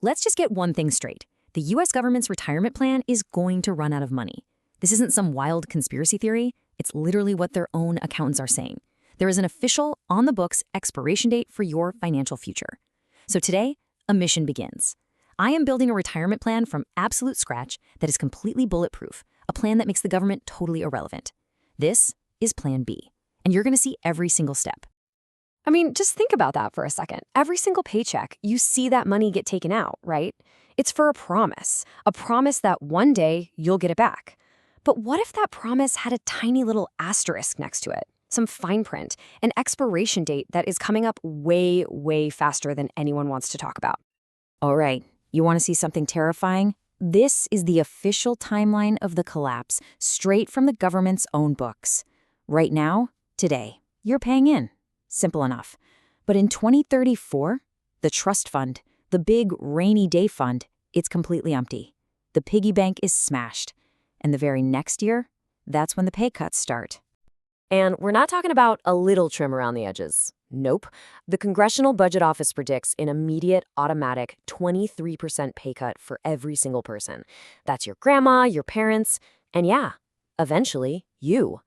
Let's just get one thing straight. The US government's retirement plan is going to run out of money. This isn't some wild conspiracy theory. It's literally what their own accountants are saying. There is an official, on-the-books expiration date for your financial future. So today, a mission begins. I am building a retirement plan from absolute scratch that is completely bulletproof, a plan that makes the government totally irrelevant. This is Plan B, and you're going to see every single step. I mean, just think about that for a second. Every single paycheck, you see that money get taken out, right? It's for a promise that one day you'll get it back. But what if that promise had a tiny little asterisk next to it? Some fine print, an expiration date that is coming up way, way faster than anyone wants to talk about. All right, you want to see something terrifying? This is the official timeline of the collapse, straight from the government's own books. Right now, today, you're paying in. Simple enough. But in 2034, the trust fund, the big rainy day fund, it's completely empty. The piggy bank is smashed. And the very next year, that's when the pay cuts start. And we're not talking about a little trim around the edges. Nope. The Congressional Budget Office predicts an immediate, automatic 23% pay cut for every single person. That's your grandma, your parents, and yeah, eventually, you.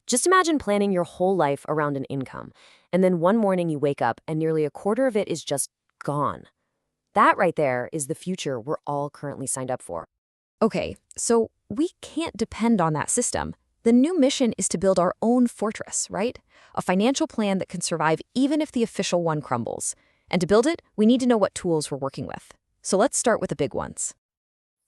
Just imagine planning your whole life around an income, and then one morning you wake up and nearly a quarter of it is just gone. That right there is the future we're all currently signed up for. Okay, so we can't depend on that system. The new mission is to build our own fortress, right? A financial plan that can survive even if the official one crumbles. And to build it, we need to know what tools we're working with. So let's start with the big ones.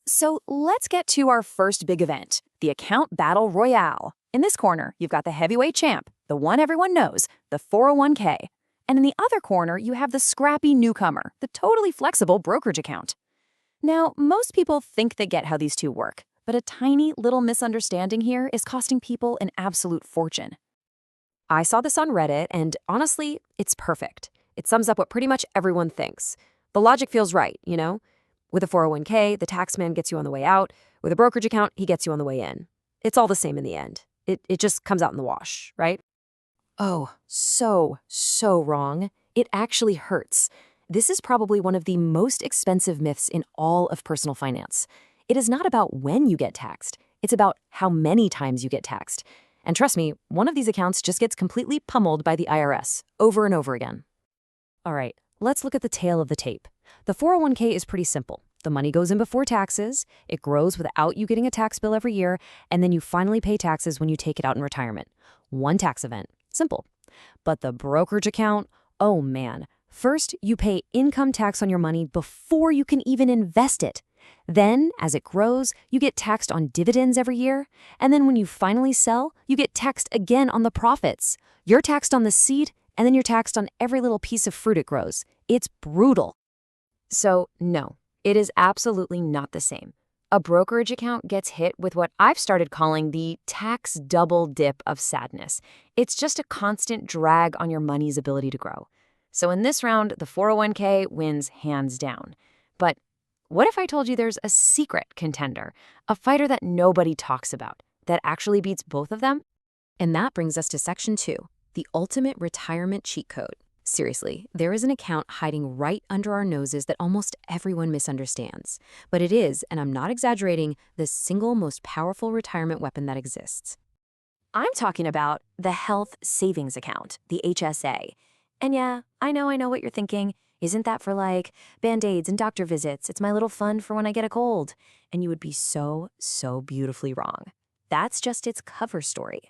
So let's get to our first big event, the account battle royale. In this corner, you've got the heavyweight champ, the one everyone knows, the 401k. And in the other corner, you have the scrappy newcomer, the totally flexible brokerage account. Now, most people think they get how these two work, but a tiny little misunderstanding here is costing people an absolute fortune. I saw this on Reddit, and honestly, it's perfect. It sums up what pretty much everyone thinks. The logic feels right, you know? With a 401k, the taxman gets you on the way out. With a brokerage account, he gets you on the way in. It's all the same in the end. It just comes out in the wash, right? Oh, so wrong. It actually hurts. This is probably one of the most expensive myths in all of personal finance. It is not about when you get taxed. It's about how many times you get taxed. And trust me, one of these accounts just gets completely pummeled by the IRS over and over again. All right, let's look at the tail of the tape. The 401k is pretty simple. The money goes in before taxes, it grows without you getting a tax bill every year, and then you finally pay taxes when you take it out in retirement. One tax event. Simple. But the brokerage account, oh man. First, you pay income tax on your money before you can even invest it. Then, as it grows, you get taxed on dividends every year, and then when you finally sell, you get taxed again on the profits. You're taxed on the seed, and then you're taxed on every little piece of fruit it grows. It's brutal. So, no. It is absolutely not the same. A brokerage account gets hit with what I've started calling the tax double dip of sadness. It's just a constant drag on your money's ability to grow. So in this round, the 401k wins hands down. But what if I told you there's a secret contender, a fighter that nobody talks about, that actually beats both of them? And that brings us to Section 2, the ultimate retirement cheat code. Seriously, there is an account hiding right under our noses that almost everyone misunderstands. But it is, and I'm not exaggerating, the single most powerful retirement weapon that exists. I'm talking about the HealthSavingsAccount, the HSA. And yeah, I know what you're thinking. Isn't that for like Band-Aids and doctor visits? It's my little fund for when I get a cold. And you would be so beautifully wrong. That's just its cover story.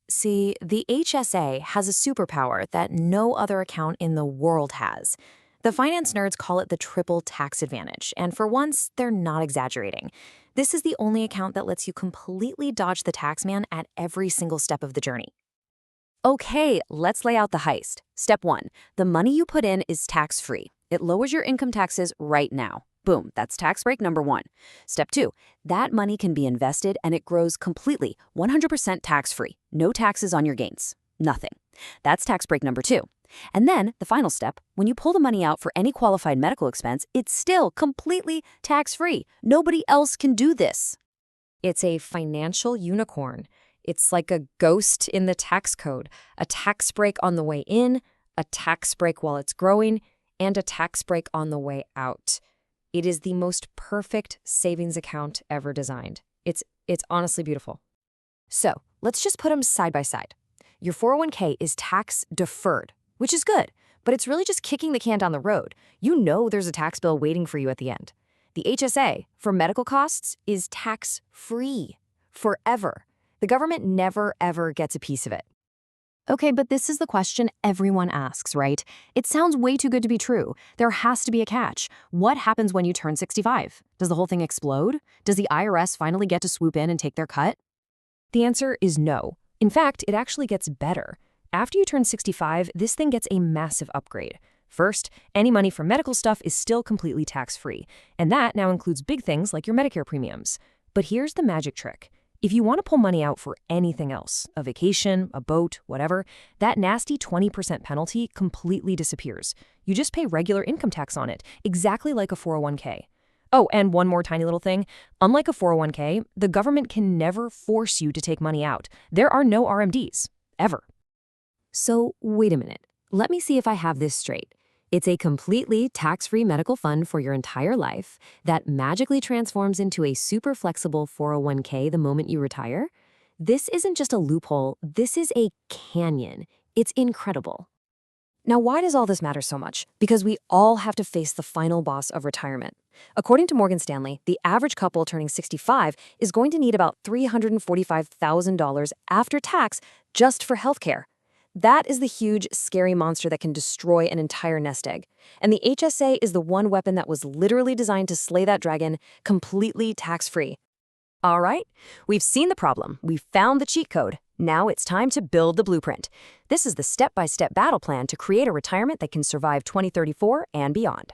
See, the HSA has a superpower that no other account in the world has. The finance nerds call it the triple tax advantage, and for once, they're not exaggerating. This is the only account that lets you completely dodge the taxman at every single step of the journey. Okay, let's lay out the heist. Step 1, the money you put in is tax-free. It lowers your income taxes right now. Boom, that's tax break number 1. Step 2, that money can be invested and it grows completely, 100% tax-free. No taxes on your gains. Nothing. That's tax break number 2. And then, the final step, when you pull the money out for any qualified medical expense, it's still completely tax-free. Nobody else can do this. It's a financial unicorn. It's like a ghost in the tax code, a tax break on the way in, a tax break while it's growing, and a tax break on the way out. It is the most perfect savings account ever designed. It's honestly beautiful. So let's just put them side by side. Your 401k is tax deferred, which is good, but it's really just kicking the can down the road. You know there's a tax bill waiting for you at the end. The HSA, for medical costs, is tax-free forever. The government never, ever gets a piece of it. Okay, but this is the question everyone asks, right? It sounds way too good to be true. There has to be a catch. What happens when you turn 65? Does the whole thing explode? Does the IRS finally get to swoop in and take their cut? The answer is no. In fact, it actually gets better. After you turn 65, this thing gets a massive upgrade. First, any money from medical stuff is still completely tax-free, and that now includes big things like your Medicare premiums. But here's the magic trick. If you want to pull money out for anything else, a vacation, a boat, whatever, that nasty 20% penalty completely disappears. You just pay regular income tax on it, exactly like a 401k. Oh, and one more tiny little thing. Unlike a 401k, the government can never force you to take money out. There are no RMDs, ever. So wait a minute. Let me see if I have this straight. It's a completely tax-free medical fund for your entire life that magically transforms into a super flexible 401k the moment you retire? This isn't just a loophole, this is a canyon. It's incredible. Now, why does all this matter so much? Because we all have to face the final boss of retirement. According to Morgan Stanley, the average couple turning 65 is going to need about $345,000 after tax just for healthcare. That is the huge, scary monster that can destroy an entire nest egg. And the HSA is the one weapon that was literally designed to slay that dragon completely tax-free. All right, we've seen the problem. We've found the cheat code. Now it's time to build the blueprint. This is the step-by-step battle plan to create a retirement that can survive 2034 and beyond.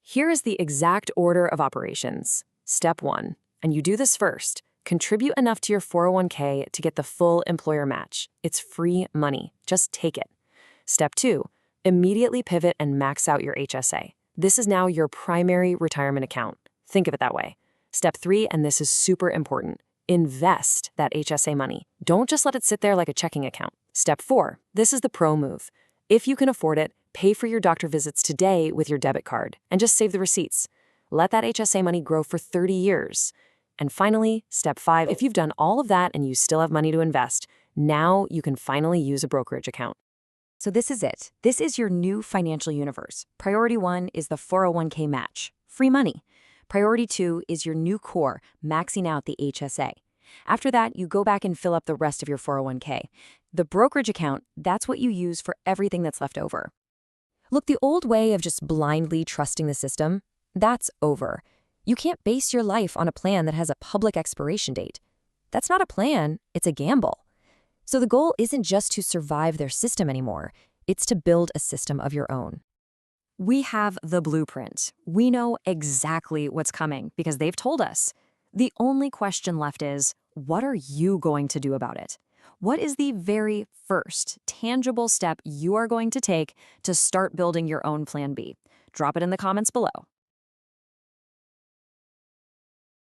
Here is the exact order of operations. Step 1, and you do this first. Contribute enough to your 401k to get the full employer match. It's free money. Just take it. Step 2, immediately pivot and max out your HSA. This is now your primary retirement account. Think of it that way. Step 3, and this is super important, invest that HSA money. Don't just let it sit there like a checking account. Step 4, this is the pro move. If you can afford it, pay for your doctor visits today with your debit card and just save the receipts. Let that HSA money grow for 30 years. And finally, step 5, if you've done all of that and you still have money to invest, now you can finally use a brokerage account. So this is it. This is your new financial universe. Priority 1 is the 401k match, free money. Priority 2 is your new core, maxing out the HSA. After that, you go back and fill up the rest of your 401k. The brokerage account, that's what you use for everything that's left over. Look, the old way of just blindly trusting the system, that's over. You can't base your life on a plan that has a public expiration date. That's not a plan, it's a gamble. So the goal isn't just to survive their system anymore, it's to build a system of your own. We have the blueprint. We know exactly what's coming because they've told us. The only question left is, what are you going to do about it? What is the very first tangible step you are going to take to start building your own plan B? Drop it in the comments below.